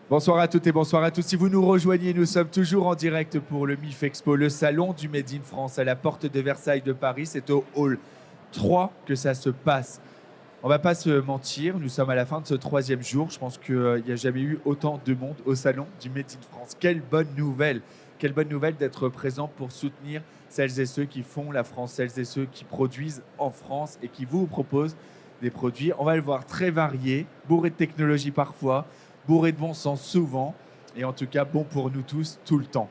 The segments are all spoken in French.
Bonsoir à toutes et bonsoir à tous. Si vous nous rejoignez, nous sommes toujours en direct pour le MIF Expo, le salon du Made in France à la porte de Versailles de Paris. C'est au hall 3 que ça se passe. On ne va pas se mentir, nous sommes à la fin de ce 3e jour. Je pense qu'il n'y a jamais eu autant de monde au salon du Made in France. Quelle bonne nouvelle! Quelle bonne nouvelle d'être présent pour soutenir celles et ceux qui font la France, celles et ceux qui produisent en France et qui vous proposent des produits. On va le voir, très variés, bourrés de technologie parfois, bourré de bon sens souvent, et en tout cas bon pour nous tous tout le temps.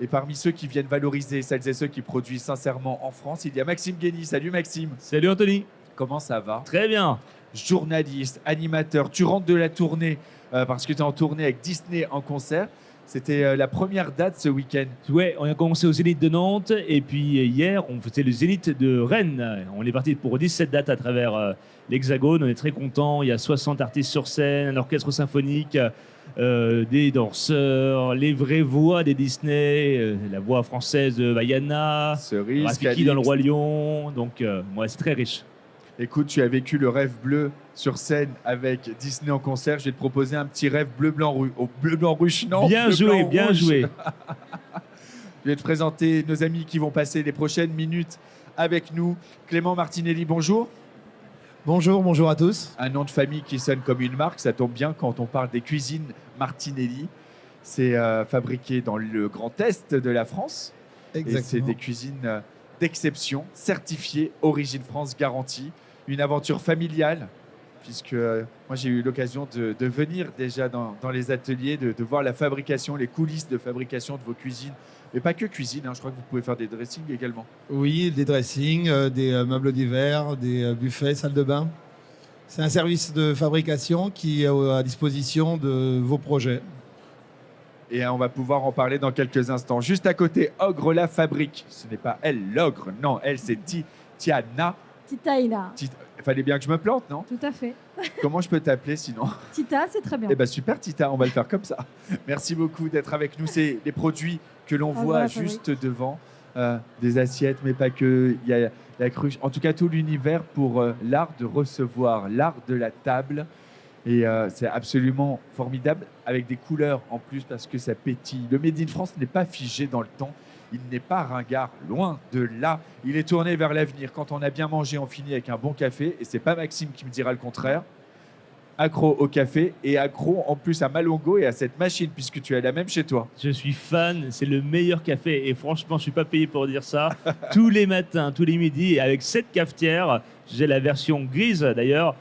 Et parmi ceux qui viennent valoriser celles et ceux qui produisent sincèrement en France, il y a Maxime Guény. Salut Maxime. Salut Anthony. Comment ça va? Très bien. Journaliste, animateur, tu rentres de la tournée parce que tu es en tournée avec Disney en concert. C'était la première date ce week-end. Ouais, on a commencé au Zénith de Nantes et puis hier, on faisait le Zénith de Rennes. On est parti pour 17 dates à travers l'Hexagone. On est très contents. Il y a 60 artistes sur scène, un orchestre symphonique, des danseurs, les vraies voix des Disney, la voix française de Vaiana, Cerise, Rafiki dans Le Roi Lion. Donc, ouais, c'est très riche. Écoute, tu as vécu le rêve bleu sur scène avec Disney en concert. Je vais te proposer un petit rêve bleu-blanc-rouge. Oh, bleu-blanc-rouge, non? Bien joué, bien joué. Je vais te présenter nos amis qui vont passer les prochaines minutes avec nous. Clément Martinelli, bonjour. Bonjour, bonjour à tous. Un nom de famille qui sonne comme une marque. Ça tombe bien quand on parle des cuisines Martinelli. C'est fabriqué dans le Grand Est de la France. Exactement. Et c'est des cuisines d'exception, certifiées, Origine France garantie. Une aventure familiale, puisque moi j'ai eu l'occasion de venir déjà dans les ateliers, de voir la fabrication, les coulisses de fabrication de vos cuisines. Mais pas que cuisine, hein, je crois que vous pouvez faire des dressings également. Oui, des dressings, des meubles d'hiver, des buffets, salles de bain. C'est un service de fabrication qui est à disposition de vos projets. Et on va pouvoir en parler dans quelques instants. Juste à côté, Ogre la fabrique. Ce n'est pas elle, l'ogre. Non, elle, c'est Tiana. Titaïna. Il fallait bien que je me plante, non? Tout à fait. Comment je peux t'appeler sinon? Tita, c'est très bien. Eh bien, super, Tita, on va le faire comme ça. Merci beaucoup d'être avec nous. C'est les produits que l'on voit juste devant. Des assiettes, mais pas que. Il y a la cruche. En tout cas, tout l'univers pour l'art de recevoir, l'art de la table. Et c'est absolument formidable, avec des couleurs en plus, parce que ça pétille. Le Made in France n'est pas figé dans le temps. Il n'est pas ringard, loin de là. Il est tourné vers l'avenir. Quand on a bien mangé, on finit avec un bon café. Et c'est pas Maxime qui me dira le contraire. Accro au café et accro en plus à Malongo et à cette machine, puisque tu as la même chez toi. Je suis fan, c'est le meilleur café et franchement, je ne suis pas payé pour dire ça. Tous les matins, tous les midis, et avec cette cafetière, j'ai la version grise d'ailleurs,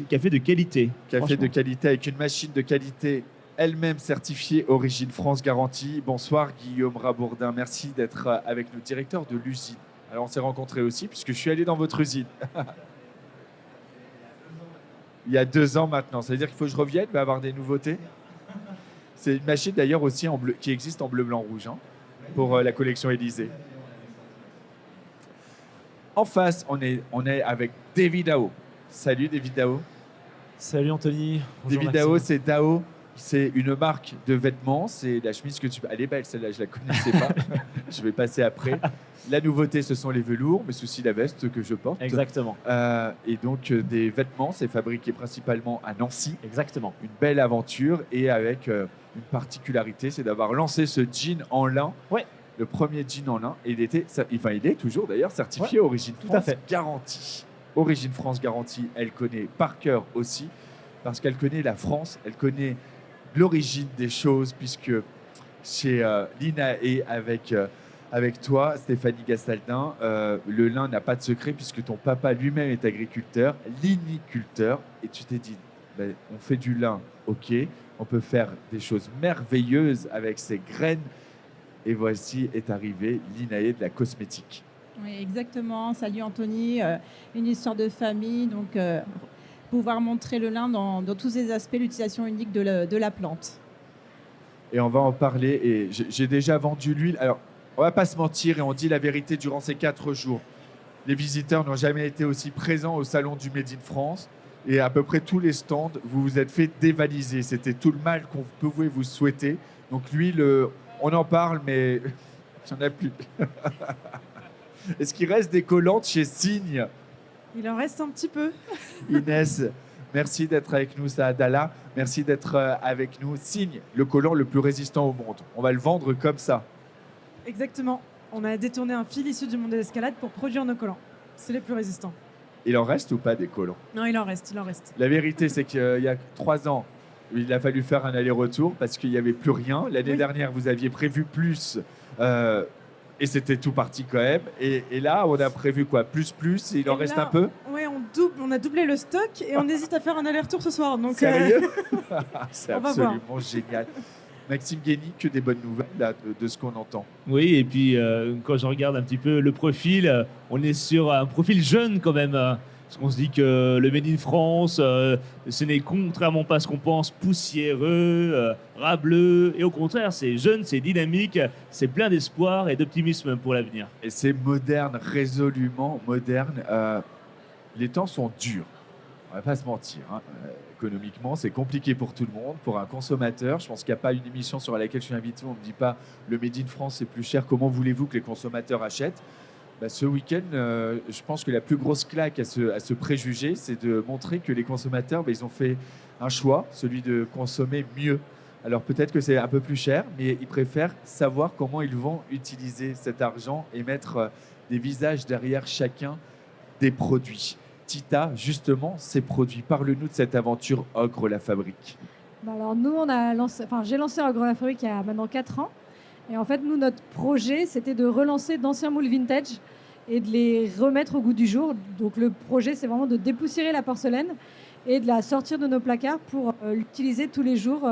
café de qualité. Café de qualité avec une machine de qualité elle-même certifiée Origine France garantie. Bonsoir Guillaume Rabourdin, merci d'être avec nous, directeur de l'usine. Alors on s'est rencontrés aussi puisque je suis allé dans votre usine. Il y a 2 ans maintenant, ça veut dire qu'il faut que je revienne, il va y avoir des nouveautés. C'est une machine d'ailleurs aussi en bleu, qui existe en bleu, blanc, rouge, hein, pour la collection Élysée. En face, on est avec David Dao. Salut David Dao. Salut Anthony. Bonjour David Dao, c'est Dao. C'est une marque de vêtements. C'est la chemise que tu... Elle est belle, celle-là, je la connaissais pas. Je vais passer après. La nouveauté, ce sont les velours, mais aussi la veste que je porte. Exactement. Et donc, des vêtements, c'est fabriqué principalement à Nancy. Exactement. Une belle aventure et avec une particularité, c'est d'avoir lancé ce jean en lin. Ouais. Le premier jean en lin. Et il est toujours d'ailleurs certifié Origine France garantie. Origine France garantie, elle connaît par cœur aussi, parce qu'elle connaît la France, elle connaît l'origine des choses, puisque chez l'INAE avec toi, Stéphanie Gastaldin, le lin n'a pas de secret, puisque ton papa lui-même est agriculteur, liniculteur, et tu t'es dit, ben, on fait du lin, ok, on peut faire des choses merveilleuses avec ces graines, et voici est arrivé l'INAE de la cosmétique. Oui, exactement. Salut Anthony. Une histoire de famille, donc pouvoir montrer le lin dans tous ses aspects, l'utilisation unique de la plante. Et on va en parler. Et j'ai déjà vendu l'huile. Alors, on va pas se mentir et on dit la vérité durant ces 4 jours. Les visiteurs n'ont jamais été aussi présents au salon du Made in France. Et à peu près tous les stands, vous vous êtes fait dévaliser. C'était tout le mal qu'on pouvait vous souhaiter. Donc l'huile, on en parle, mais il n'y en a plus. Est-ce qu'il reste des collantes chez Signe? Il en reste un petit peu. Inès, Merci d'être avec nous, Saadallah. Merci d'être avec nous. Signe, le collant le plus résistant au monde. On va le vendre comme ça. Exactement. On a détourné un fil issu du monde de l'escalade pour produire nos collants. C'est les plus résistants. Il en reste ou pas des collants? Non, il en reste, il en reste. La vérité, c'est qu'il y a 3 ans, il a fallu faire un aller-retour parce qu'il n'y avait plus rien. L'année dernière, vous aviez prévu plus et c'était tout parti quand même. Et là, on a prévu quoi? Plus, et il en reste un peu? Oui, on a doublé le stock et on hésite à faire un aller-retour ce soir. Donc, Sérieux? C'est on va voir. absolument génial. Maxime Guény, que des bonnes nouvelles là, de ce qu'on entend. Oui, et puis quand je regarde un petit peu le profil, on est sur un profil jeune quand même. Parce qu'on se dit que le Made in France, ce n'est contrairement pas à ce qu'on pense, poussiéreux, râbleux. Et au contraire, c'est jeune, c'est dynamique, c'est plein d'espoir et d'optimisme pour l'avenir. Et c'est moderne, résolument moderne. Les temps sont durs. On va pas se mentir. Hein. Économiquement, c'est compliqué pour tout le monde, pour un consommateur. Je pense qu'il n'y a pas une émission sur laquelle je suis invité où on ne me dit pas le Made in France c'est plus cher. Comment voulez-vous que les consommateurs achètent? Ce week-end, je pense que la plus grosse claque à ce préjugé, c'est de montrer que les consommateurs, ils ont fait un choix, celui de consommer mieux. Alors peut-être que c'est un peu plus cher, mais ils préfèrent savoir comment ils vont utiliser cet argent et mettre des visages derrière chacun des produits. Tita, justement, ces produits, parle-nous de cette aventure Ogre la Fabrique. Alors nous, j'ai lancé Ogre la Fabrique il y a maintenant 4 ans. Et en fait, nous, notre projet, c'était de relancer d'anciens moules vintage et de les remettre au goût du jour. Donc le projet, c'est vraiment de dépoussiérer la porcelaine et de la sortir de nos placards pour l'utiliser tous les jours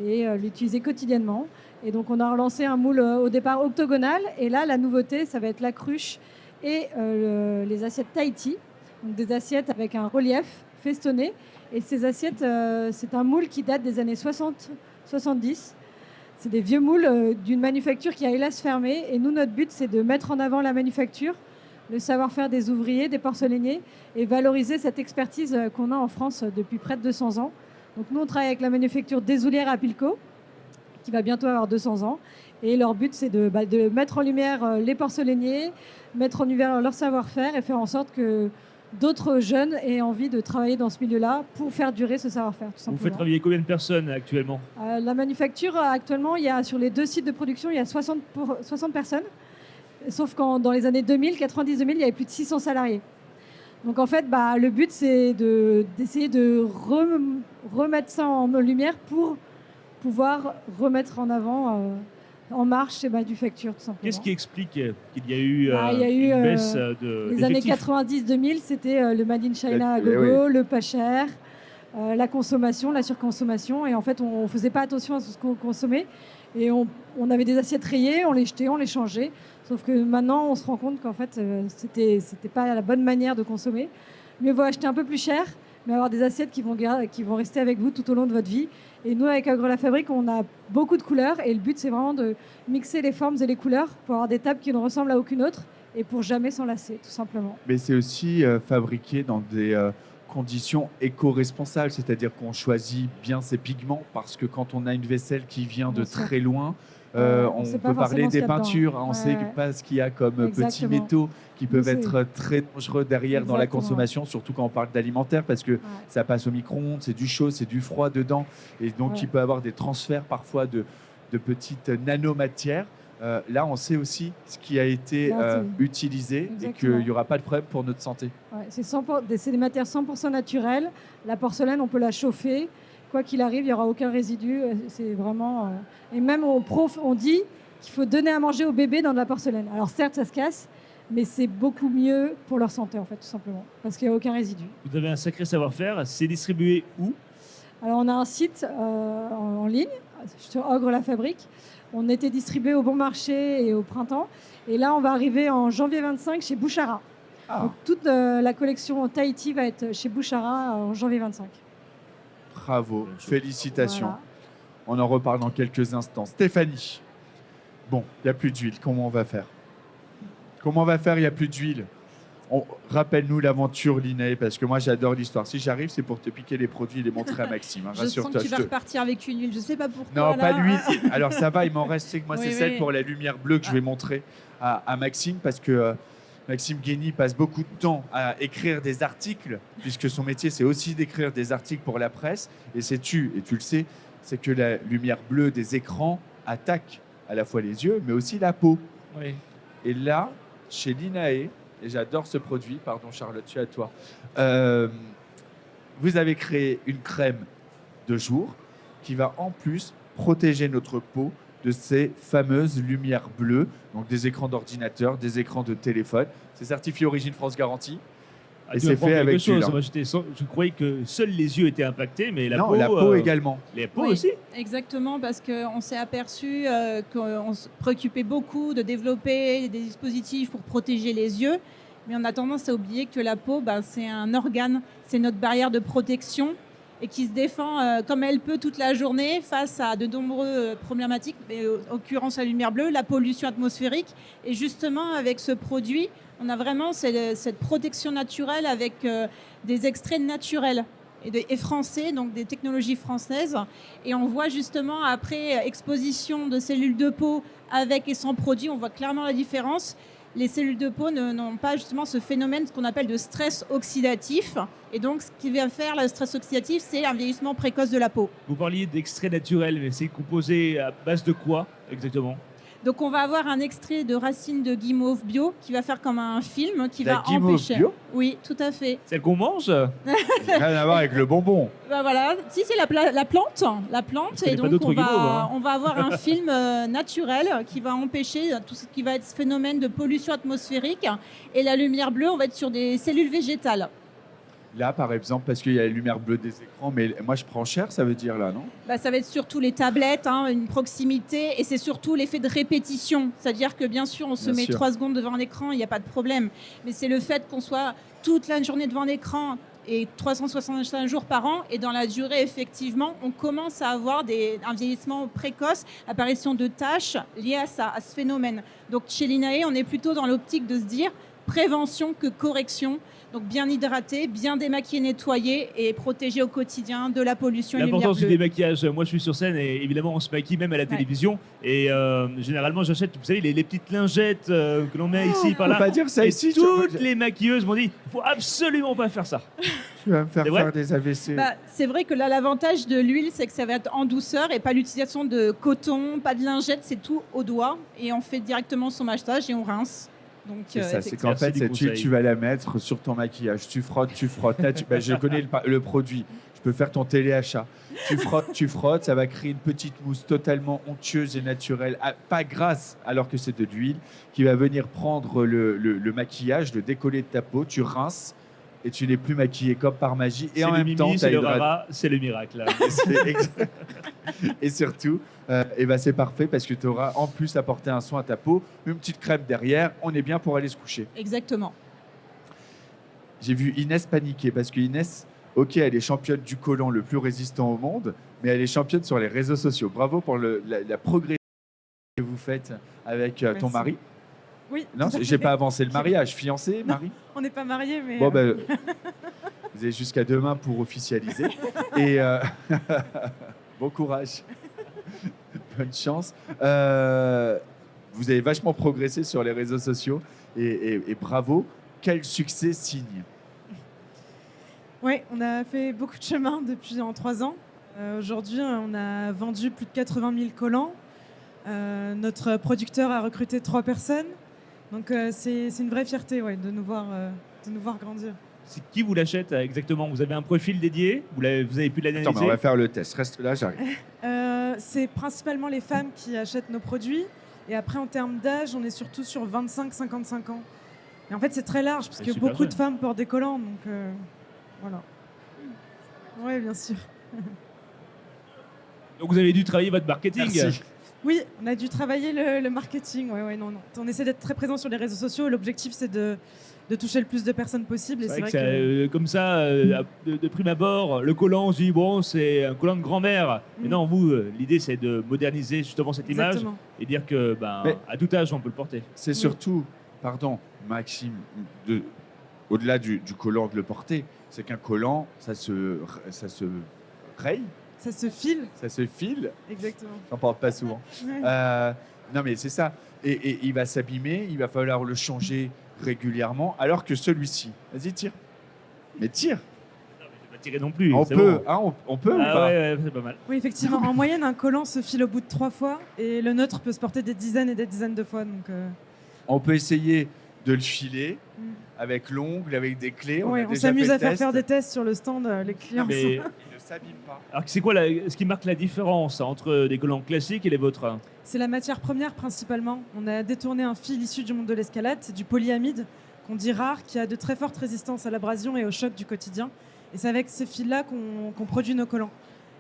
et l'utiliser quotidiennement. Et donc on a relancé un moule au départ octogonal. Et là, la nouveauté, ça va être la cruche et les assiettes Tahiti. Donc des assiettes avec un relief festonné. Et ces assiettes, c'est un moule qui date des années 60-70. C'est des vieux moules d'une manufacture qui a hélas fermé. Et nous, notre but, c'est de mettre en avant la manufacture, le savoir-faire des ouvriers, des porcelainiers, et valoriser cette expertise qu'on a en France depuis près de 200 ans. Donc nous, on travaille avec la manufacture des Oulières à Pilco, qui va bientôt avoir 200 ans. Et leur but, c'est de mettre en lumière les porcelainiers, mettre en lumière leur savoir-faire et faire en sorte que d'autres jeunes aient envie de travailler dans ce milieu-là pour faire durer ce savoir-faire, tout simplement. Vous faites travailler combien de personnes actuellement? La manufacture, actuellement, sur les 2 sites de production, il y a 60 personnes. Sauf qu'dans les années 2000, 90-2000, il y avait plus de 600 salariés. Donc en fait, le but, c'est d'essayer de remettre ça en lumière pour pouvoir remettre en avant en marche ces manufactures, tout simplement. Qu'est-ce qui explique qu'il y a eu, une baisse de les années 90-2000, c'était le Made in China à gogo, le pas cher, la consommation, la surconsommation. Et en fait, on ne faisait pas attention à ce qu'on consommait. Et on avait des assiettes rayées, on les jetait, on les changeait. Sauf que maintenant, on se rend compte qu'en fait, c'était pas la bonne manière de consommer. Mieux vaut acheter un peu plus cher, mais avoir des assiettes qui vont rester avec vous tout au long de votre vie. Et nous, avec Ogre la Fabrique, on a beaucoup de couleurs. Et le but, c'est vraiment de mixer les formes et les couleurs pour avoir des tables qui ne ressemblent à aucune autre et pour jamais s'enlacer, tout simplement. Mais c'est aussi fabriqué dans des conditions éco-responsables, c'est-à-dire qu'on choisit bien ses pigments parce que quand on a une vaisselle qui vient de très loin, on peut parler des peintures, on ne sait pas ce qu'il y a comme petits métaux qui peuvent être très dangereux derrière dans la consommation, surtout quand on parle d'alimentaire, parce que ça passe au micro-ondes, c'est du chaud, c'est du froid dedans, et donc il peut y avoir des transferts parfois de petites nanomatières. Là, on sait aussi ce qui a été utilisé et qu'il n'y aura pas de problème pour notre santé. C'est des matières 100% naturelles. La porcelaine, on peut la chauffer. Quoi qu'il arrive, il n'y aura aucun résidu. C'est vraiment... Et même on dit qu'il faut donner à manger aux bébés dans de la porcelaine. Alors certes, ça se casse, mais c'est beaucoup mieux pour leur santé, en fait, tout simplement, parce qu'il n'y a aucun résidu. Vous avez un sacré savoir-faire. C'est distribué où? Alors, on a un site en ligne, sur Ogre la Fabrique. On était distribué au Bon Marché et au printemps. Et là, on va arriver en janvier 25 chez Bouchara. Donc, toute la collection Tahiti va être chez Bouchara en janvier 25. Bravo, félicitations. Voilà. On en reparle dans quelques instants. Stéphanie, bon, il n'y a plus d'huile. Comment on va faire? Comment on va faire? Il n'y a plus d'huile. Rappelle-nous l'aventure, Liné, parce que moi j'adore l'histoire. Si j'arrive, c'est pour te piquer les produits et les montrer à Maxime. Hein, je sens que tu vas repartir avec une huile, je ne sais pas pourquoi. Non, là. pas l'huile. Alors ça va, il m'en reste. C'est que moi, Oui, c'est celle pour la lumière bleue que je vais montrer à Maxime, parce que Maxime Guény passe beaucoup de temps à écrire des articles, puisque son métier, c'est aussi d'écrire des articles pour la presse. Et sais-tu, et tu le sais, c'est que la lumière bleue des écrans attaque à la fois les yeux, mais aussi la peau. Oui. Et là, chez Linae, et j'adore ce produit, pardon Charlotte, tu es à toi, vous avez créé une crème de jour qui va en plus protéger notre peau de ces fameuses lumières bleues, donc des écrans d'ordinateur, des écrans de téléphone. C'est certifié Origine France Garantie. Ah, Et tu c'est m'apprends fait quelque avec du chose. lin. Moi, je croyais que seuls les yeux étaient impactés, mais la Non, peau, la peau également. Les peaux Oui. aussi. Exactement, parce qu'on s'est aperçu qu'on se préoccupait beaucoup de développer des dispositifs pour protéger les yeux, mais on a tendance à oublier que la peau, c'est un organe, c'est notre barrière de protection et qui se défend comme elle peut toute la journée face à de nombreuses problématiques, mais en l'occurrence la lumière bleue, la pollution atmosphérique. Et justement, avec ce produit, on a vraiment cette protection naturelle avec des extraits naturels et français, donc des technologies françaises. Et on voit justement, après exposition de cellules de peau avec et sans produit, on voit clairement la différence. Les cellules de peau n'ont pas justement ce phénomène, ce qu'on appelle de stress oxydatif. Et donc, ce qui va faire le stress oxydatif, c'est un vieillissement précoce de la peau. Vous parliez d'extrait naturel, mais c'est composé à base de quoi exactement? Donc, on va avoir un extrait de racine de guimauve bio qui va faire comme un film qui La va guimauve empêcher. bio Oui, tout à fait. Celle qu'on mange? Rien à voir avec le bonbon. Voilà, si c'est la plante, Je connais et pas donc d'autres on va, guimauves, hein. on va avoir un film naturel qui va empêcher tout ce qui va être phénomène de pollution atmosphérique. Et la lumière bleue, on va être sur des cellules végétales. Là, par exemple, parce qu'il y a la lumière bleue des écrans, mais moi, je prends cher, ça veut dire là, non? Ça va être surtout les tablettes, une proximité, et c'est surtout l'effet de répétition. C'est-à-dire que bien sûr, on se Bien met sûr. 3 secondes devant un écran, il n'y a pas de problème. Mais c'est le fait qu'on soit toute la journée devant l'écran et 365 jours par an, et dans la durée, effectivement, on commence à avoir un vieillissement précoce, apparition de taches liées à ça, à ce phénomène. Donc chez l'INAE, on est plutôt dans l'optique de se dire prévention que correction. Donc bien hydraté, bien démaquillé, nettoyé et protégé au quotidien de la pollution et lumière L'importance du bleue. démaquillage. Moi, je suis sur scène et évidemment, on se maquille même à la télévision. Et généralement, j'achète, vous savez, les petites lingettes que l'on met ici, par On là. peut pas dire ça Et ici. toutes les maquilleuses m'ont dit, il faut absolument pas faire ça. Tu vas me faire C'est vrai faire des AVC. C'est vrai que là, l'avantage de l'huile, c'est que ça va être en douceur et pas l'utilisation de coton, pas de lingette, c'est tout au doigt. Et on fait directement son maquillage et on rince. Donc, C'est ça, c'est qu'en Merci fait, du cette huile, conseil. tu vas la mettre sur ton maquillage. Tu frottes, tu frottes. Là, je connais le produit. Je peux faire ton téléachat. Tu frottes, ça va créer une petite mousse totalement onctueuse et naturelle, pas grasse, alors que c'est de l'huile, qui va venir prendre le maquillage, le décollé de ta peau. Tu rinces et tu n'es plus maquillé comme par magie. Et C'est en le même mimi, temps, c'est le rara, c'est le miracle. Et surtout, c'est parfait parce que tu auras en plus apporté un soin à ta peau, une petite crème derrière, on est bien pour aller se coucher. exactement. J'ai vu Inès paniquer parce que Inès, ok, elle est championne du collant le plus résistant au monde, mais elle est championne sur les réseaux sociaux. Bravo pour la progression que vous faites avec ton Merci. mari. Oui. Non, tout à j'ai fait. pas avancé le mariage. Fiancé, mari? On n'est pas mariés, mais. Bon, vous avez jusqu'à demain pour officialiser. Et bon courage. Bonne chance. Vous avez vachement progressé sur les réseaux sociaux et bravo. Quel succès signe. Oui, on a fait beaucoup de chemin depuis en 3 ans. Aujourd'hui, on a vendu plus de 80 000 collants. Notre producteur a recruté 3 personnes. Donc c'est une vraie fierté de nous voir grandir. C'est qui vous l'achète exactement? Vous avez un profil dédié? Vous avez pu l'analyser? Attends, mais on va faire le test. Reste là, j'arrive. C'est principalement les femmes qui achètent nos produits. Et après, en termes d'âge, on est surtout sur 25-55 ans. Et en fait, c'est très large, parce C'est que super beaucoup jeune. de femmes portent des collants. Donc voilà. Oui, bien sûr. Donc vous avez dû travailler votre marketing. Merci. Oui, on a dû travailler le marketing. Non. On essaie d'être très présent sur les réseaux sociaux. L'objectif, c'est de toucher le plus de personnes possible. Et C'est vrai que comme ça, de prime abord, le collant, on se dit, bon, c'est un collant de grand-mère. Mais non, vous, l'idée, c'est de moderniser justement cette image Exactement. et dire que, Mais- à tout âge, on peut le porter. C'est surtout, pardon, Maxime, au-delà du collant de le porter, c'est qu'un collant, ça se raye, Ça se file. ça se file. Exactement. J'en parle pas souvent. Ouais. Non, mais c'est ça. Et il va s'abîmer, il va falloir le changer régulièrement, alors que celui-ci, vas-y, tire. Mais tire. Je vais pas tirer non plus. On c'est peut, bon. hein, on peut ou Ah pas? ouais, c'est pas mal. Oui, effectivement. En moyenne, un collant se file au bout de 3 fois et le nôtre peut se porter des dizaines et des dizaines de fois. Donc, On peut essayer de le filer Mm. avec l'ongle, avec des clés. ouais, a on déjà s'amuse fait à le faire test. faire des tests sur le stand, les clients. Mais Il ne s'abîme pas. alors, c'est quoi ce qui marque la différence entre des collants classiques et les vôtres? C'est la matière première principalement. On a détourné un fil issu du monde de l'escalade, c'est du polyamide qu'on dit rare, qui a de très fortes résistances à l'abrasion et au choc du quotidien. Et c'est avec ces fils-là qu'on produit nos collants.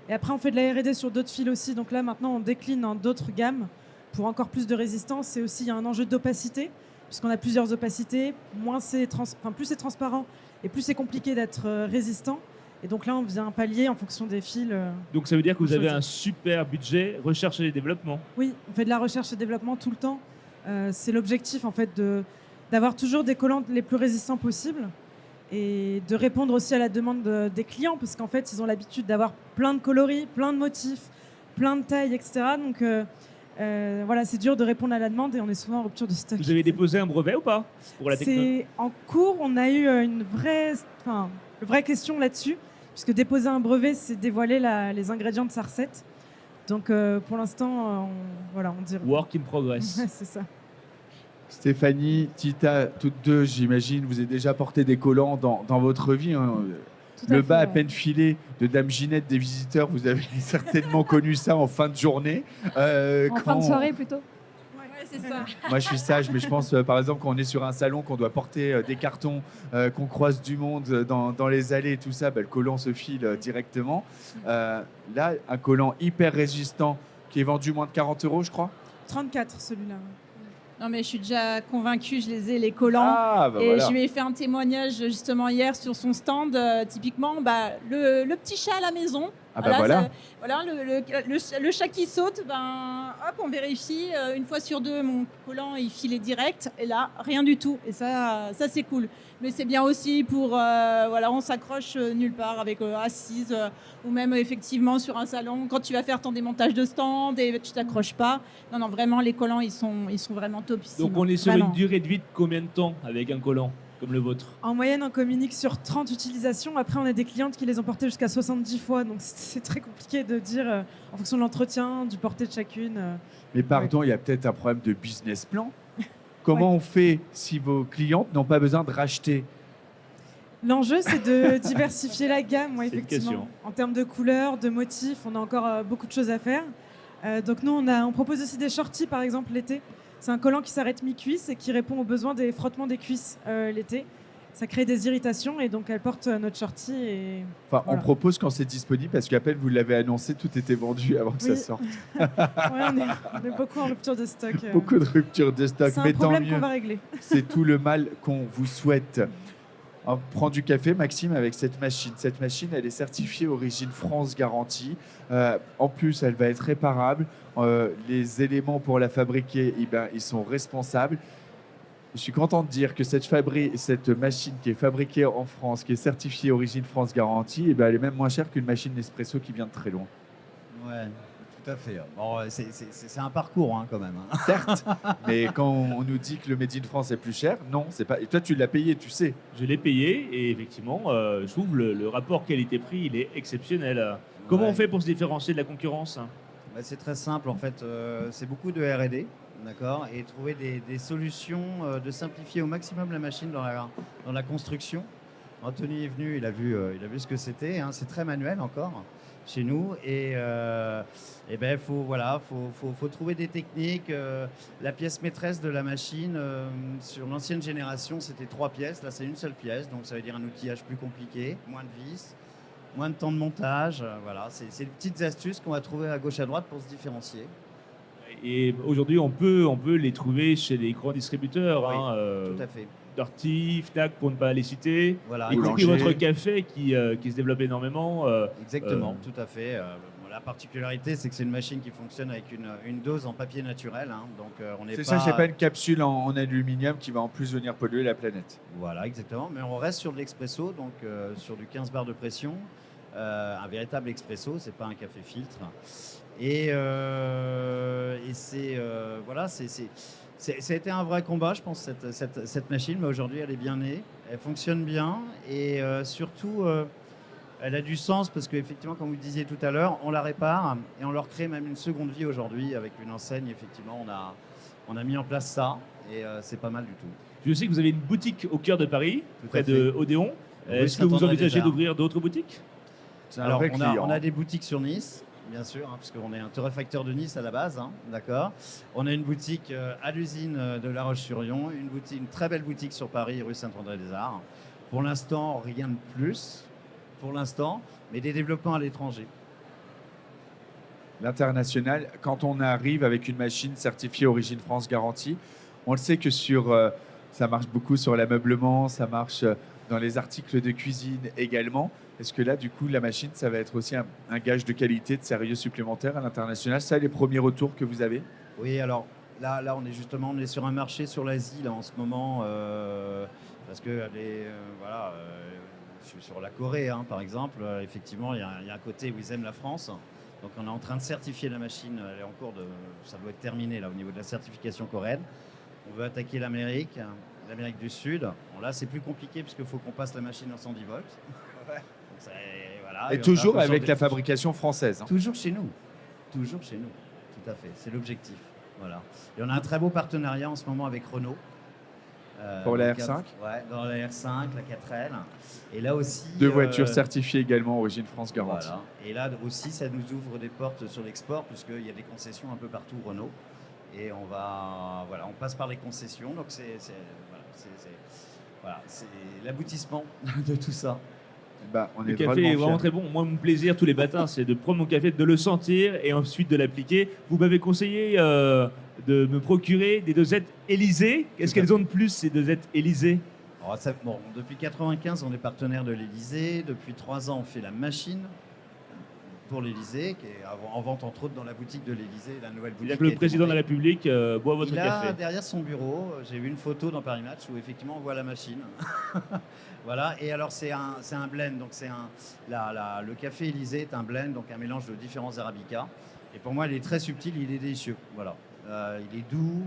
Et après, on fait de la R&D sur d'autres fils aussi. Donc là, maintenant, on décline en d'autres gammes pour encore plus de résistance. Et aussi, il y a un enjeu d'opacité, puisqu'on a plusieurs opacités. Plus c'est transparent et plus c'est compliqué d'être résistant. Et donc là, on vient pallier en fonction des fils. Donc ça veut dire que vous avez Choisir. un super budget recherche et développement. Oui, on fait de la recherche et développement tout le temps. C'est l'objectif en fait d'avoir toujours des collants les plus résistants possibles et de répondre aussi à la demande des clients parce qu'en fait ils ont l'habitude d'avoir plein de coloris, plein de motifs, plein de tailles, etc. Donc voilà, c'est dur de répondre à la demande et on est souvent en rupture de stock. Vous avez déposé un brevet ou pas pour la techno? C'est en cours, on a eu une vraie question là-dessus puisque déposer un brevet, c'est dévoiler les ingrédients de sa recette. Donc pour l'instant, on dirait. Work in progress. C'est ça. Stéphanie, Tita, toutes deux, j'imagine, vous avez déjà porté des collants dans votre vie. Hein. Tout à Le fait, bas à ouais. peine filé de Dame Ginette des visiteurs, vous avez certainement connu ça en fin de journée. En fin de soirée plutôt. Ouais, c'est ça. Moi, je suis sage, mais je pense, par exemple, quand on est sur un salon, qu'on doit porter des cartons, qu'on croise du monde dans les allées et tout ça, bah, le collant se file directement. Là, un collant hyper résistant qui est vendu moins de 40 €, je crois. 34 celui-là. Non, mais je suis déjà convaincue, je les ai, les collants. Ah, bah Et voilà. je lui ai fait un témoignage justement hier sur son stand. Typiquement, le petit chat à la maison. Ah bah voilà. Voilà, le chat qui saute, hop, on vérifie. Une fois sur deux, mon collant, il filait direct. Et là, rien du tout. Et ça c'est cool. Mais c'est bien aussi pour... on s'accroche nulle part avec assise ou même effectivement sur un salon. Quand tu vas faire ton démontage de stand et tu t'accroches pas. Non, vraiment, les collants, ils sont vraiment topissimes. Donc on est sur Vraiment. une durée de vie de combien de temps avec un collant comme le vôtre? En moyenne, on communique sur 30 utilisations. Après, on a des clientes qui les ont portées jusqu'à 70 fois. Donc, c'est très compliqué de dire en fonction de l'entretien, du porté de chacune. Mais pardon, il y a peut-être un problème de business plan. Comment on fait si vos clientes n'ont pas besoin de racheter? L'enjeu, c'est de diversifier la gamme, C'est une effectivement. question. En termes de couleurs, de motifs, on a encore beaucoup de choses à faire. Donc, nous, on propose aussi des shorties, par exemple, l'été. C'est un collant qui s'arrête mi-cuisse et qui répond aux besoins des frottements des cuisses l'été. Ça crée des irritations et donc elle porte notre shorty. Et... Enfin, Voilà. on propose quand c'est disponible parce qu'à peine vous l'avez annoncé, tout était vendu avant que ça Oui. sorte. Ouais, on est beaucoup en rupture de stock. Beaucoup de ruptures de stock, C'est mais un tant problème qu'on mieux. va régler. C'est tout le mal qu'on vous souhaite. On prend du café, Maxime, avec cette machine. Cette machine, elle est certifiée Origine France Garantie. En plus, elle va être réparable. Les éléments pour la fabriquer, ils sont responsables. Je suis content de dire que cette machine qui est fabriquée en France, qui est certifiée Origine France Garantie, elle est même moins chère qu'une machine Nespresso qui vient de très loin. Ouais, tout à fait. Bon, c'est un parcours hein, quand même. Hein. Certes, mais quand on nous dit que le Made in France est plus cher, non, c'est pas. Et toi, tu l'as payé, tu sais. Je l'ai payé et effectivement, je trouve le rapport qualité-prix, il est exceptionnel. Comment Ouais. on fait pour se différencier de la concurrence? Bah, c'est très simple en fait. C'est beaucoup de R&D, d'accord, et trouver des solutions de simplifier au maximum la machine dans la construction. Anthony est venu, il a vu ce que c'était. Hein, c'est très manuel encore chez nous et faut trouver des techniques. La pièce maîtresse de la machine sur l'ancienne génération, c'était 3 pièces. Là, c'est une seule pièce, donc ça veut dire un outillage plus compliqué, moins de vis, moins de temps de montage. Voilà, c'est des petites astuces qu'on va trouver à gauche à droite pour se différencier. Et aujourd'hui, on peut les trouver chez les grands distributeurs. Oui, hein, Tout à fait. Darty, Fnac, pour ne pas les citer. Voilà, Y compris Boulanger. votre café qui se développe énormément. exactement, tout à fait. La particularité, c'est que c'est une machine qui fonctionne avec une dose en papier naturel. Hein, donc on n'est C'est pas... ça, c'est pas une capsule en aluminium qui va en plus venir polluer la planète. Voilà, exactement. Mais on reste sur de l'expresso, donc sur du 15 bars de pression. Un véritable expresso, c'est pas un café filtre. Et c'est voilà, ça a été un vrai combat, je pense, cette machine, mais aujourd'hui elle est bien née, elle fonctionne bien et surtout elle a du sens parce qu'effectivement, comme vous disiez tout à l'heure, on la répare et on leur crée même une seconde vie aujourd'hui avec une enseigne. Effectivement, on a mis en place ça et c'est pas mal du tout. Je sais que vous avez une boutique au cœur de Paris, Tout près à fait. de Odéon. Rue Est-ce que vous Saint-André des envisagez Arts. d'ouvrir d'autres boutiques? C'est un Alors, vrai client. on a des boutiques sur Nice, bien sûr, hein, parce qu'on est un torréfacteur de Nice à la base, hein, d'accord. On a une boutique à l'usine de La Roche-sur-Yon, une très belle boutique sur Paris, rue Saint-André des Arts. Pour l'instant, rien de plus, pour l'instant, mais des développements à l'étranger. L'international, quand on arrive avec une machine certifiée Origine France Garantie, on le sait que ça marche beaucoup sur l'ameublement, ça marche dans les articles de cuisine également. Est-ce que là, du coup, la machine, ça va être aussi un gage de qualité, de sérieux supplémentaire à l'international? Ça, les premiers retours que vous avez? Oui, alors là, on est sur un marché sur l'Asie là en ce moment, parce que voilà, je suis sur la Corée, hein, par exemple. Effectivement, il y a un côté où ils aiment la France. Donc, on est en train de certifier la machine. Elle est en cours ça doit être terminé là au niveau de la certification coréenne. On veut attaquer l'Amérique du Sud. Bon, là, c'est plus compliqué puisqu'il faut qu'on passe la machine en 110 volts. Ouais. Donc, voilà, Et toujours avec la fabrication française. Toujours chez nous. Toujours chez nous. Tout à fait. C'est l'objectif. Voilà. Et on a un très beau partenariat en ce moment avec Renault. Pour la R5 ? Ouais, dans la R5, la 4L. Et là aussi. Deux voitures certifiées également Origine France Garantie. Voilà. Et là aussi, ça nous ouvre des portes sur l'export, puisqu'il y a des concessions un peu partout Renault. Et on passe par les concessions. Donc c'est l'aboutissement de tout ça. On Le est café est vraiment fiers. très bon. Moi, mon plaisir tous les matins, c'est de prendre mon café, de le sentir et ensuite de l'appliquer. Vous m'avez conseillé de me procurer des dosettes Élysée. Qu'est-ce qu'elles ont de plus, ces dosettes Élysée? Depuis 1995, on est partenaire de l'Élysée. Depuis 3 ans, on fait la machine pour l'Élysée, qui est en vente entre autres dans la boutique de l'Élysée, la nouvelle boutique. C'est-à-dire que le président de la République boit votre café. Derrière son bureau, j'ai vu une photo dans Paris Match où effectivement on voit la machine. Voilà. Et alors c'est un blend, donc le café Élysée est un blend, donc un mélange de différents arabicas. Et pour moi, il est très subtil, il est délicieux. Voilà. Il est doux.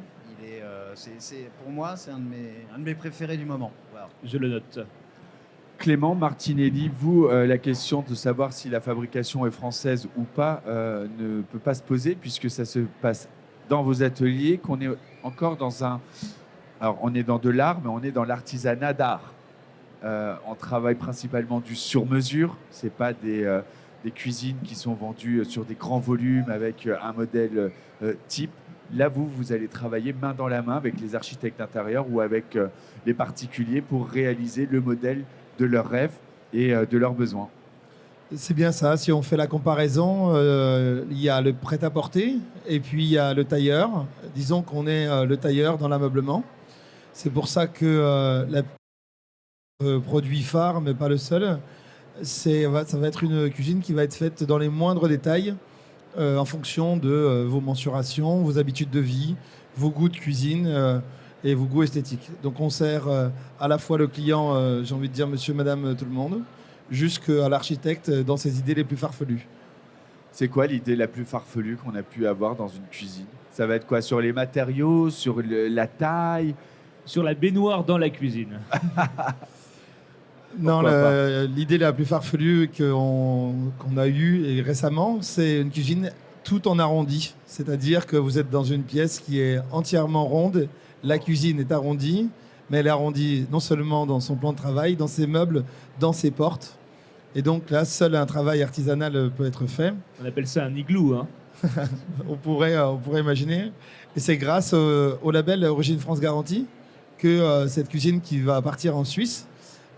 Pour moi, c'est un de mes préférés du moment. Voilà. Je le note. Clément Martinelli, vous, la question de savoir si la fabrication est française ou pas ne peut pas se poser puisque ça se passe dans vos ateliers, qu'on est encore alors on est dans de l'art, mais on est dans l'artisanat d'art. On travaille principalement du sur-mesure, c'est pas des cuisines qui sont vendues sur des grands volumes avec un modèle type. Là, vous allez travailler main dans la main avec les architectes d'intérieur ou avec les particuliers pour réaliser le modèle de leurs rêves et de leurs besoins. C'est bien ça. Si on fait la comparaison, il y a le prêt-à-porter et puis il y a le tailleur. Disons qu'on est le tailleur dans l'ameublement. C'est pour ça que le produit phare, mais pas le seul, ça va être une cuisine qui va être faite dans les moindres détails en fonction de vos mensurations, vos habitudes de vie, vos goûts de cuisine et vos goûts esthétiques. Donc on sert à la fois le client, j'ai envie de dire monsieur, madame, tout le monde, jusqu'à l'architecte dans ses idées les plus farfelues. C'est quoi l'idée la plus farfelue qu'on a pu avoir dans une cuisine? Ça va être quoi? Sur les matériaux, sur la taille? Sur la baignoire dans la cuisine. Non, l'idée la plus farfelue qu'on a eue et récemment, c'est une cuisine tout en arrondi. C'est-à-dire que vous êtes dans une pièce qui est entièrement ronde, la cuisine est arrondie, mais elle est arrondie non seulement dans son plan de travail, dans ses meubles, dans ses portes. Et donc là, seul un travail artisanal peut être fait. On appelle ça un igloo, hein. on pourrait imaginer. Et c'est grâce au label Origine France Garantie que cette cuisine qui va partir en Suisse,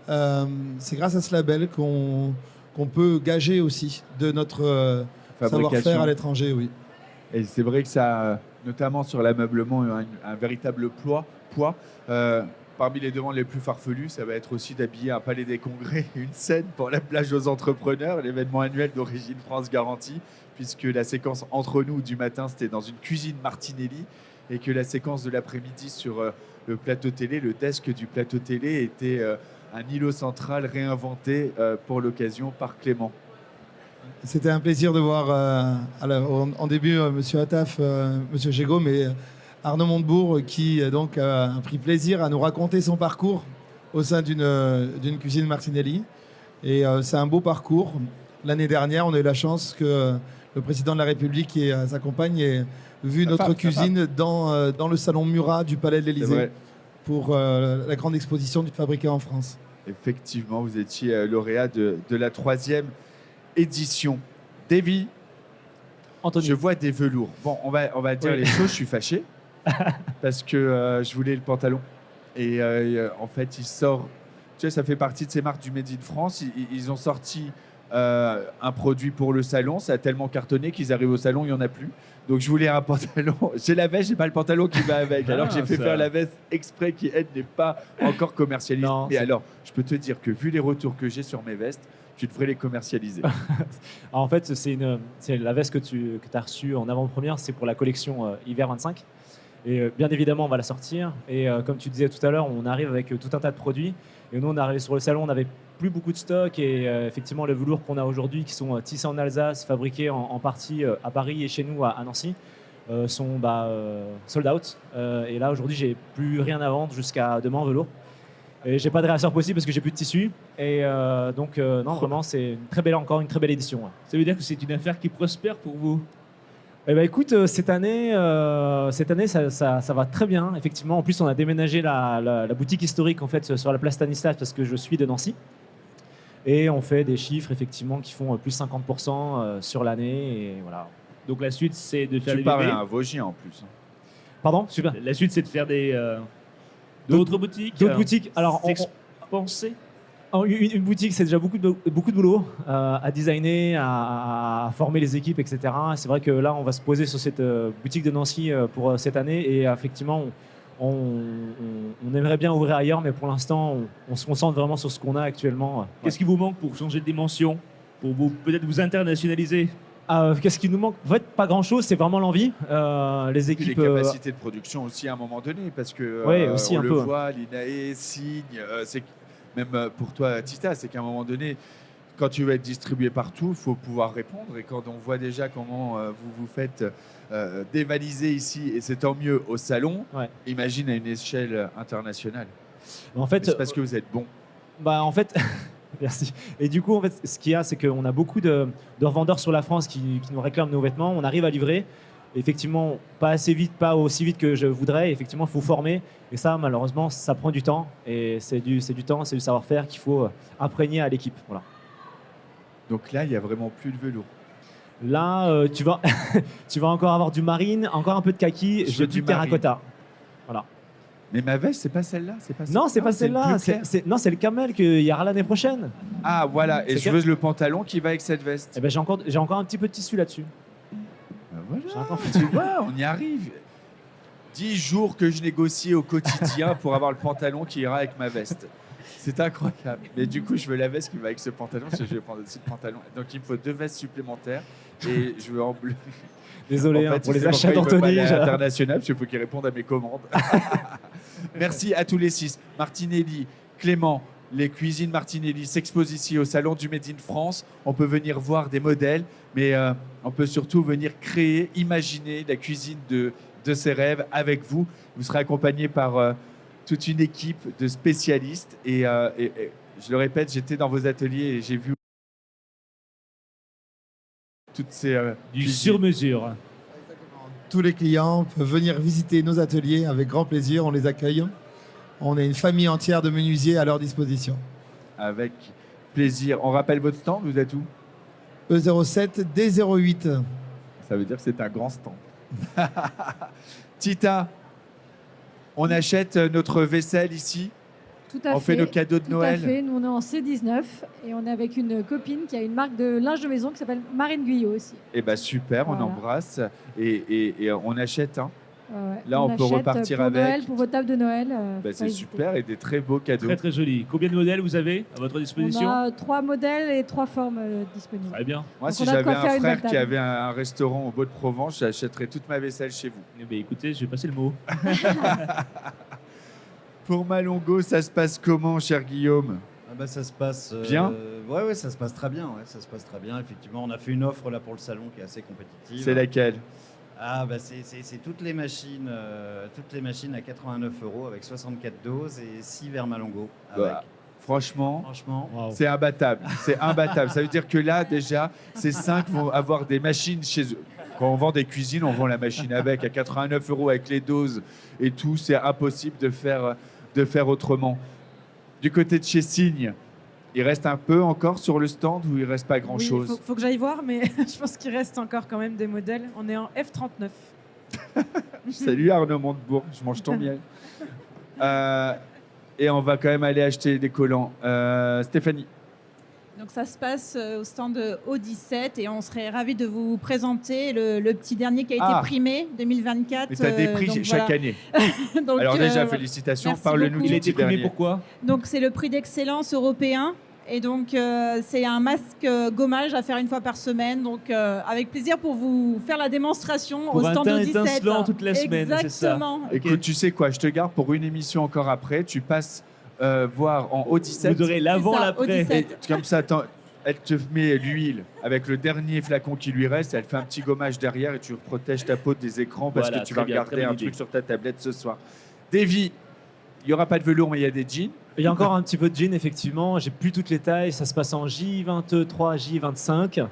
c'est grâce à ce label qu'on peut gager aussi de notre savoir-faire à l'étranger. Oui. Et c'est vrai que ça, notamment sur l'ameublement, un véritable poids. Parmi les demandes les plus farfelues, ça va être aussi d'habiller un palais des congrès, une scène pour la plage aux entrepreneurs, l'événement annuel d'Origine France Garantie, puisque la séquence entre nous du matin, c'était dans une cuisine Martinelli, et que la séquence de l'après-midi sur le plateau télé, le desk du plateau télé, était un îlot central réinventé pour l'occasion par Clément. C'était un plaisir de voir en début Monsieur Attaf, Monsieur Gégaud, mais Arnaud Montebourg qui donc a pris plaisir à nous raconter son parcours au sein d'une cuisine Martinelli. Et c'est un beau parcours. L'année dernière, on a eu la chance que le président de la République et sa compagne aient vu notre cuisine dans le salon Murat du Palais de l'Élysée pour la grande exposition du Fabriqué en France. Effectivement, vous étiez lauréat de la 3e édition. Davy, Anthony. je vois des velours. Bon, on va dire les choses, je suis fâché parce que je voulais le pantalon. Et en fait, il sort, tu sais, ça fait partie de ces marques du Made in France. Ils ont sorti un produit pour le salon, ça a tellement cartonné qu'ils arrivent au salon, il n'y en a plus. Donc je voulais un pantalon. J'ai la veste, j'ai pas le pantalon qui va avec. Alors que j'ai fait faire la veste exprès qui, elle, n'est pas encore commercialisée. Non, mais alors, je peux te dire que vu les retours que j'ai sur mes vestes, tu devrais les commercialiser. Alors, en fait, c'est la veste que tu as reçue en avant-première, c'est pour la collection Hiver 25. Et bien évidemment, on va la sortir. Et comme tu disais tout à l'heure, on arrive avec tout un tas de produits. Et nous, on est arrivé sur le salon, on n'avait plus beaucoup de stock. Et effectivement, les velours qu'on a aujourd'hui, qui sont tissés en Alsace, fabriqués en partie à Paris et chez nous à Nancy, sont sold out. Et là, aujourd'hui, j'ai plus rien à vendre jusqu'à demain en velours. Et j'ai pas de réassort possible parce que j'ai plus de tissu. Et donc, non, vraiment, c'est encore une très belle édition. Ouais. Ça veut dire que c'est une affaire qui prospère pour vous? Eh ben, écoute, cette année, ça va très bien. Effectivement, en plus, on a déménagé la boutique historique en fait sur la place Stanislas parce que je suis de Nancy. Et on fait des chiffres effectivement qui font plus 50% sur l'année. Et voilà. Donc la suite, c'est de faire Tu des parles bébés. à un Vosgien en plus. Pardon, super. La suite, c'est de faire d'autres boutiques. D'autres boutiques. Alors, Pensez. Une boutique, c'est déjà beaucoup de boulot à designer, à former les équipes, etc. C'est vrai que là, on va se poser sur cette boutique de Nancy pour cette année. Et effectivement, on aimerait bien ouvrir ailleurs, mais pour l'instant, on se concentre vraiment sur ce qu'on a actuellement. Qu'est-ce qui vous manque pour changer de dimension? Pour peut-être vous internationaliser? Qu'est-ce qui nous manque? En fait, pas grand-chose, c'est vraiment l'envie. Les Et équipes. les capacités de production aussi à un moment donné, parce que Ouais, aussi on un le peu. voit, l'INAE signe, c'est même pour toi, Tita, c'est qu'à un moment donné, quand tu veux être distribué partout, il faut pouvoir répondre. Et quand on voit déjà comment vous vous faites dévaliser ici, et c'est tant mieux au salon, Ouais. imagine à une échelle internationale. En fait, C'est parce que vous êtes bon. en fait, merci. Et du coup, en fait, ce qu'il y a, c'est qu'on a beaucoup de revendeurs sur la France qui nous réclament nos vêtements. On arrive à livrer. Effectivement, pas assez vite, pas aussi vite que je voudrais. Effectivement, il faut former. Et ça, malheureusement, ça prend du temps. Et c'est du temps, c'est du savoir-faire qu'il faut imprégner à l'équipe. Voilà. Donc là, il n'y a vraiment plus de velours. Là, tu vas encore avoir du marine, encore un peu de kaki, Je veux du du terracotta. Voilà. Mais ma veste, c'est pas celle-là, c'est pas Non, c'est pas celle-là. Non, c'est le camel qu'il y aura l'année prochaine. Ah, voilà. Et C'est je veux le pantalon qui va avec cette veste. Eh ben, j'ai encore un petit peu de tissu là-dessus. Voilà. J'ai encore- Tu vois, on y arrive. 10 jours que je négocie au quotidien pour avoir le pantalon qui ira avec ma veste. C'est incroyable. Mais du coup, je veux la veste qui va avec ce pantalon, parce que je vais prendre aussi le pantalon. Donc, il me faut 2 vestes supplémentaires et je veux en bleu. Désolé En fait, pour tu les sais achats pourquoi il veut pas d'Anthony. aller à l'international, parce qu'il faut qu'il réponde à mes commandes. Merci à tous les 6. Martinelli, Clément, les cuisines Martinelli s'exposent ici au Salon du Made in France. On peut venir voir des modèles, mais on peut surtout venir créer, imaginer la cuisine de ses rêves avec vous. Vous serez accompagné par toute une équipe de spécialistes. Et je le répète, j'étais dans vos ateliers et j'ai vu toutes ces Du cuisines. sur-mesure. Tous les clients peuvent venir visiter nos ateliers avec grand plaisir, on les accueille. On est une famille entière de menuisiers à leur disposition. Avec plaisir. On rappelle votre stand, vous êtes où? E07 D08. Ça veut dire que c'est un grand stand. Tita, on achète notre vaisselle ici. Tout à On fait nos cadeaux de Tout Noël. à fait. Nous, on est en C19 et on est avec une copine qui a une marque de linge de maison qui s'appelle Marine Guyot aussi. Eh bien, super, on Voilà. embrasse et on achète. Hein. Ouais. Là, on peut achète repartir pour avec. Noël, pour vos tables de Noël. Ben, faut c'est hésiter. super et des très beaux cadeaux. Très très joli. Combien de modèles vous avez à votre disposition? On a 3 modèles et 3 formes disponibles. Très bien. Moi, Donc, si on a de j'avais quoi faire un une frère belle qui table. avait un restaurant au Beau de Provence, j'achèterais toute ma vaisselle chez vous. Eh bien, écoutez, je vais passer le mot. Pour Malongo, ça se passe comment, cher Guillaume? Ça se passe Bien. Ouais, ça se passe très bien. Ouais, ça se passe très bien. Effectivement, on a fait une offre là pour le salon qui est assez compétitive. C'est laquelle? C'est toutes les machines à 89 € avec 64 doses et 6 verres Malongo. Bah, franchement, Wow. c'est imbattable. C'est imbattable. Ça veut dire que là, déjà, ces 5 vont avoir des machines chez eux. Quand on vend des cuisines, on vend la machine avec à 89 € avec les doses et tout. C'est impossible de faire autrement. Du côté de chez Signe, il reste un peu encore sur le stand ou il reste pas Oui, grand-chose? faut que j'aille voir, mais je pense qu'il reste encore quand même des modèles. On est en F39. Salut Arnaud Montebourg, je mange ton miel. Et on va quand même aller acheter des collants. Stéphanie. Donc ça se passe au stand O17 et on serait ravis de vous présenter le petit dernier qui a été primé 2024. Mais tu as des prix donc chaque voilà. année. Donc, Alors déjà, félicitations. merci Parle-nous beaucoup. du Il a petit été primé dernier. pourquoi? Donc c'est le prix d'excellence européen. Et donc c'est un masque gommage à faire une fois par semaine. Donc avec plaisir pour vous faire la démonstration Pour au un stand teint O17. étincelant toute la semaine, c'est ça. Exactement. Écoute, tu sais quoi, je te garde pour une émission encore après. Tu passes voir en O17. Vous aurez l'avant, C'est ça, l'après. O17. Et comme ça, elle te met l'huile avec le dernier flacon qui lui reste. Elle fait un petit gommage derrière et tu protèges ta peau des écrans parce Voilà, que tu très vas bien, regarder très un bonne truc idée. sur ta tablette ce soir. Davy, il n'y aura pas de velours, mais il y a des jeans. Il y a encore un petit peu de jean, effectivement. J'ai plus toutes les tailles. Ça se passe en J23, J25.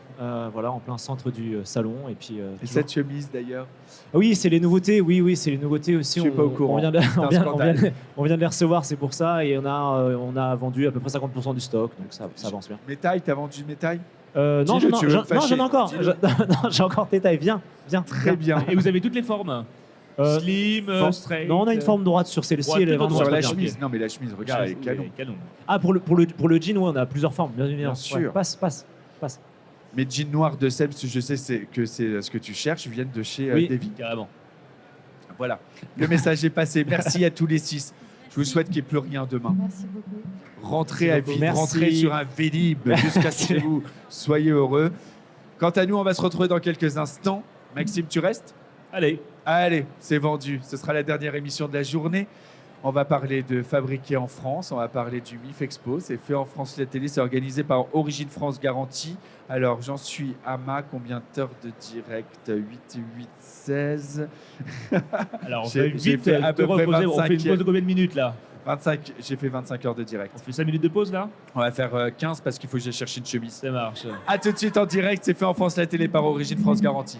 Voilà, en plein centre du salon. Et puis, Et toujours- cette chemise d'ailleurs. Ah oui, c'est les nouveautés. Oui, c'est les nouveautés aussi. Je suis pas au courant. On vient de, C'est un scandale. on vient de les recevoir, c'est pour ça. Et on a vendu à peu près 50% du stock. Donc ça avance bien. Métaille, t'as vendu métaille? Non, Dis-le, tu veux me j'en fâcher. ai encore. Dis-le. Non, j'ai encore tes tailles. Viens. Très bien. Et vous avez toutes les formes? Slim, straight. Non, on a une forme droite sur celle-ci. Droite, Elle est plutôt vraiment Sur très la bien. chemise. Non, mais la chemise, regarde, elle est canon. canon. Ah, pour le jean, ouais, on a plusieurs formes, bien évidemment. Bien sûr. Ouais, passe. Mes jeans noirs de Seb, je sais que c'est ce que tu cherches, viennent de chez Oui. Davy. Carrément. Voilà. Le message est passé. Merci à tous les 6. Je vous souhaite qu'il n'y ait plus rien demain. Merci beaucoup. Rentrez à Merci beaucoup. vide, Merci. rentrez sur un Vélib jusqu'à ce que vous soyez heureux. Quant à nous, on va se retrouver dans quelques instants. Maxime, tu restes? Allez. Allez, c'est vendu. Ce sera la dernière émission de la journée. On va parler de fabriquer en France. On va parler du MIF Expo. C'est fait en France la télé. C'est organisé par Origine France Garantie. Alors, j'en suis à combien d'heures de direct? 8, 16. Alors, on J'ai- fait j'ai vite fait à te peu près reposer. On fait une 25e. pause de combien de minutes là? 25. J'ai fait 25 heures de direct. On fait 5 minutes de pause là? On va faire 15 parce qu'il faut que j'aille chercher une chemise. Ça marche. À tout de suite en direct. C'est fait en France la télé par Origine France Garantie.